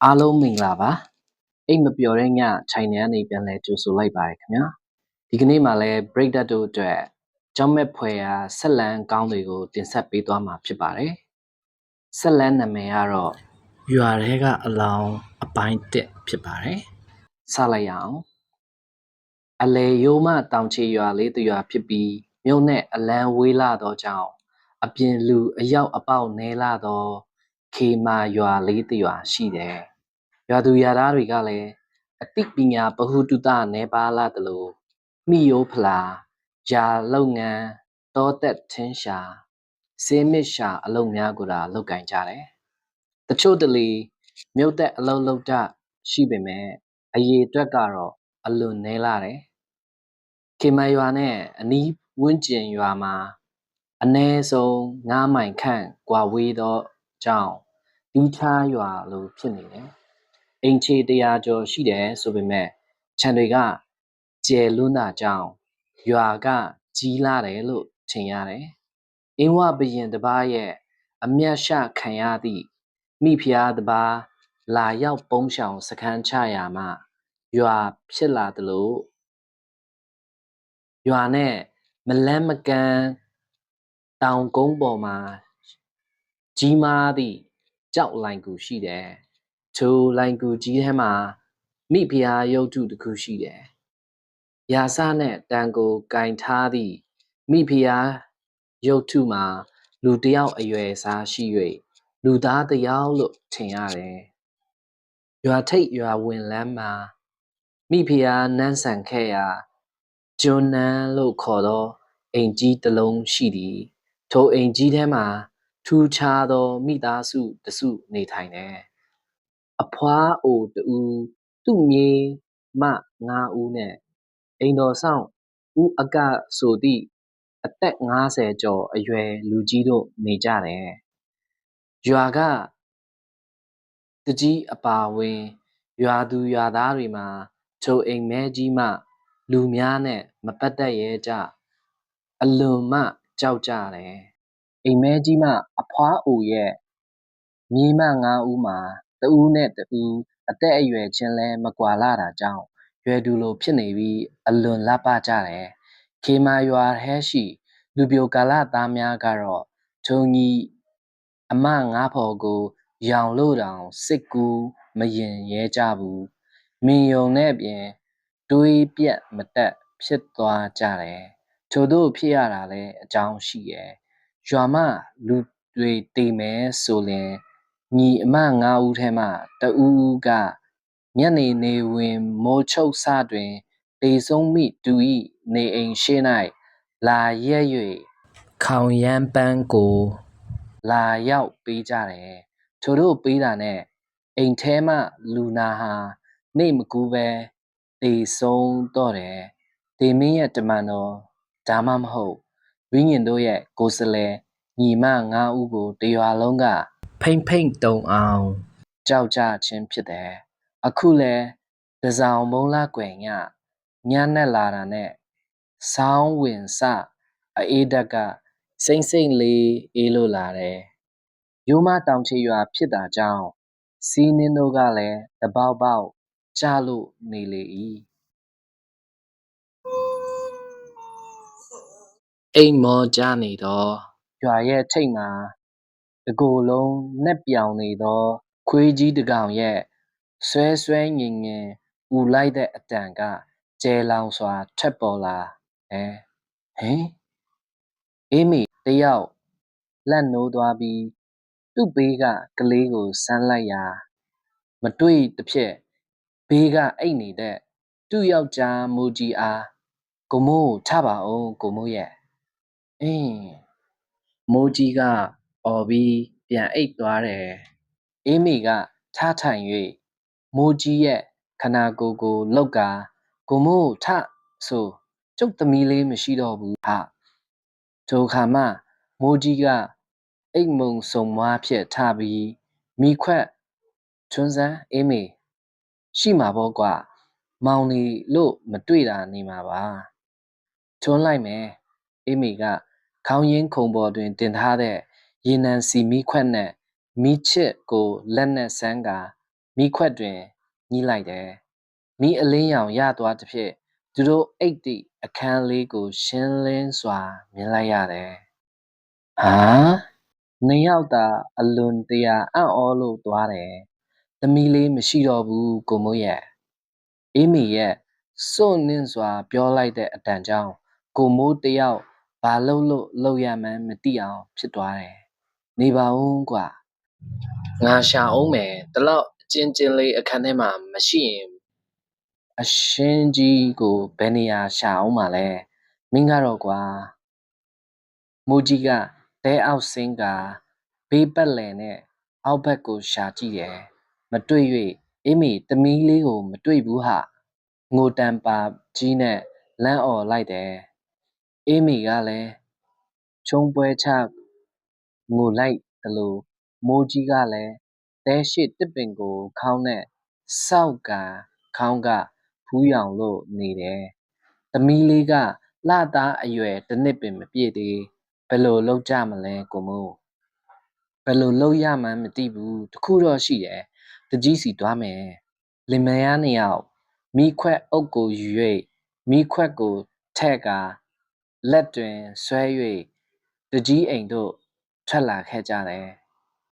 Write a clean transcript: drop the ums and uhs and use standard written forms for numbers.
အားလုံးမင်္ဂလာပါအိမ်မပျော်တဲ့ညခြိုင်နေကနေပြန်လဲကြိုဆိုလိုက်ပါတယ်ခင်ဗျာဒီကနေ့မှလဲ break တက်တို့အတွက်ကြောင်းမဲ့ဖွယ်ရာဆက်လန်းကောင်းတွေကိုတင်ဆက်ပေးသွားမှာဖြစ်ပါတယ်ဆက်လန်းနာမည်ကတော့ရွာထဲကအလောင်းအပိုင်း1ဖြစ်ပါတယ်စလိုက်ရအောင်အလေရိုးမတောင်ချေရွာလေးတရွာဖြစ်ပြီးမြို့နဲ့အလန်းဝေးလာသောကြောင့်အပြင်လူအယောက်အပေါက်နဲလာသောခေမာရွာလေးတရွာရှိတယ်ရွာသူရွာသားတွေကလည်းအသိပညာဗဟုသုတနည်းပါးလာသလိုမိယိုးဖလာယာလုပ်ငန်းတောသက်ထင်းရှာစေးမစ်ရှာအလုပ်များကိုသာလုပ်ကင်ကြတယ်တချို့တလေမြုပ်သက်အလုပ်လုပ်တတ်ရှိပေမဲ့အရေးအတွက်ကတော့အလွန်နည်းလာတယ်ခေမရွာနဲ့အနီးဝန်းကျင်ရွာမှာအနည်းဆုံး9မိုင်ခန့်ကွာဝေးသောကြောင့်ဒီခြားရွာလိုဖြစ်နေတယ်အိမ်ခြေ100ကျော်ရှိတယ်ဆိုပေမဲ့ခြံတွေကကျယ်လွန်းတာကြောင့်ရွာကကြီးလာတယ်လို့ထင်ရတယ်။အင်းဝဘရင်တစ်ပါးရဲ့အမျက်ရှခံရသည့်မိဖုရားတစ်ပါးလာရောက်ပုန်းရှောင်စခန်းချရာမှရွာဖြစ်လာသလိုရွာနဲ့မလန်းမကန်းတောင်ကုန်းပေါ်မှာကြီးမားသည့်ကြောက်လိုင်ကူရှိတယ်။ထိုလိုင်ကူကြီးထဲမှာမိဖုရားရုပ်တုတစ်ခုရှိတယ်။ရာစနဲ့တန်ကိုကင်ထားသည့်မိဖုရားရုပ်တုမှာလူတစ်ယောက်အရွယ်စားရှိ၍လူသားတစ်ယောက်လို့ထင်ရတယ်။ရွာထိပ်ရွာဝင်လမ်းမှာမိဖုရားနန်းဆန်ခဲ့ရာကျွန်းနန်းလို့ခေါ်သောအိမ်ကြီးတစ်လုံးရှိသည်။ထိုအိမ်ကြီးထဲမှာထူးခြားသောမိသားစုတစုနေထိုင်တယ်။အဖွားအိုတဦးသူ့မြေးမ9ဦးနဲ့အိမ်တော်ဆောင်ဦးအကဆိုသည့်အသက်50ကျော်အရွယ်လူကြီးတို့နေကြတယ်။ရွာကတကြီးအပါဝင်ရွာသူရွာသားတွေမှာထိုအိမ်မဲကြီးမှလူများနဲ့မပတ်သက်ရဲကြအလွန်မှကြောက်ကြတယ်အိမ်မဲကြီးမှအဖွားအိုရဲ့မြေးမ9ဦးမှာတဦးနဲ့တဦးအသက်အရွယ်ချင်းလဲမကွာလာတာကြောင့်ရွယ်တူလိုဖြစ်နေပြီးအလွန်လှပကြတယ်ခေမာရွာထဲရှိလူပြိုကာလသားများကတော့ထုံကြီးအမ9ဖော်ကိုရောင်လို့တောင်စစ်ကူမရင်ရဲကြဘူးမင်ယုံနဲ့ပြင်တွေးပြက်မတက်ဖြစ်သွားကြတယ်ထို့သောဖြစ်ရတာလဲအကြောင်းရှိရဲ့ရွာမလူတွေတိမ်မဲဆိုလင်ညီအမ9ဦးထဲမှတဦးဦးကညနေနေဝင်မိုးချုပ်စတွင်တေဆုံးမိတူ၏နေအိမ်ရှိ၌လာရက်၍ခေါင်ရမ်းပန်းကိုလာရောက်ပေးကြတယ်ထို့တို့ပေးတာနဲ့အိမ်ထဲမှလူနာဟာနေမကူပဲတေဆုံးတော့တယ်ဒေမင်းရဲ့တမန်တော်ဒါမှမဟုတ်ဝိညာဉ်တို့ရဲ့ကိုယ်စလဲညီမ9ဦးကိုတရွာလုံးကဖိမ့်ဖိမ့်တုံအောင်ကြောက်ကြခြင်းဖြစ်တယ်အခုလဲတစောင်မုံလာကွယ်ညနဲ့လာတာနဲ့ဆောင်းဝင်စအေးဓာတ်ကစိမ့်စိမ့်လေးအေးလို့လာတယ်ရိုးမတောင်ချေရွာဖြစ်တာကြောင့်စီးနှင်းတို့ကလည်းတပေါက်ပေါက်ကြလို့နေလေ၏အိမ်မောကြနေသောရွာရဲ့ထိပ်မှာတကိုယ်လုံးနှက်ပြောင်နေသောခွေးကြီးတစ်ကောင်ရဲ့ဆွဲဆွဲငင်ငင်ဥလိုက်တဲ့အတန်ကကျဲလောင်စွာထက်ပေါ်လာဟင်အေးမိတယောက်လက်နိုးသွားပြီးသူ့ဘေးကကလေးကိုဆန်းလိုက်ရာမတွေ့တဖြစ်ဘေးကအိတ်နေတဲ့သူ့ယောက်ျားမိုးကြီးအားကိုမိုးထပါအောင်ကိုမိုးရဲ့မိုးကြီးကအော်ပြီးပြန်အိပ်သွားတယ်အေးမိကထထိုင်၍မိုးကြီးရဲ့ခနာကိုလှုပ်ကာကိုမိုးထဆိုကျုပ်သမီးလေးမရှိတော့ဘူးဟာထိုအခါမှမိုးကြီးကအိတ်မုံစုံမွားဖြစ်ထပြီးမိခွက်ထွန်းစမ်းအေးမိရှိမှာပေါ့ကွာမောင်နေလို့မတွေ့တာနေမှာပါထွန်းလိုက်မယ်အေးမိကခေါင်းရင်းခုံပေါ်တွင်တင်ထားတဲ့ရေနံစီမီးခွက်နဲ့မီးချစ်ကိုလက်နဲ့ဆန်းကာ မိခွက်တွင်ညှိလိုက်တယ်မိအလင်းရောင်ရသွားတစ်ဖြစ်သူတို့အိတ်သည့်အခန်းလေးကိုရှင်းလင်းစွာမြင်လိုက်ရတယ်ဟာနှစ်ယောက်သာအလွန်တရာအံ့ဩလို့သွားတယ်သမီးလေးမရှိတော့ဘူးကိုမိုးရဲ့အေးမီရဲ့စွန့်နင်းစွာပြောလိုက်တဲ့အတန်ကြောင့်ကိုမိုးတယောက်ဘာလုပ်ရမှန်းမသိအောင်ဖြစ်သွားတယ်နေပါဦးကွာငါရှာအောင်မယ်ဒီလောက်အချင်းလေးအခန်းထဲမှာမရှိရင်အရှင်းကြီးကိုဘယ်နေရာရှာအောင်မလဲမင်းကတော့ကွာမိုးကြီးကတဲအောက်ဆင်းကဘေးပတ်လည်နဲ့အောက်ဘက်ကိုရှာကြည့်တယ်မတွေ့၍အေးမီသမီးလေးကိုမတွေ့ဘူးဟာငိုတန်ပါကြီးနဲ့လမ်းអော်လိုက်တယ်အေးမီကလည်းချုံပွဲချငိုလိုက်သလိုမိုးကြီးကလည်းတဲရှိတစ်ပင်ကိုခေါင်းနဲ့စောက်ကန်ခေါင်းကဖူးယောင်လို့နေတယ်သမီးလေးကလှသားအရွယ်တစ်နှစ်ပင်မပြည့်သေးဘယ်လိုလုပ်ကြမလဲကိုမို့ဘယ်လိုလုပ်ရမှန်းမသိဘူးတခုတော့ရှိတယ်တကြီးစီသွားမယ်လင်မယားနှစ်ယောက်မိခွက်အုပ်ကိုယူ၍မိခွက်ကိုထဲ့ကာလက်တွင်ဆွဲ၍တကြီးအိမ်သို့ထွက်လာခဲ့ကြတယ်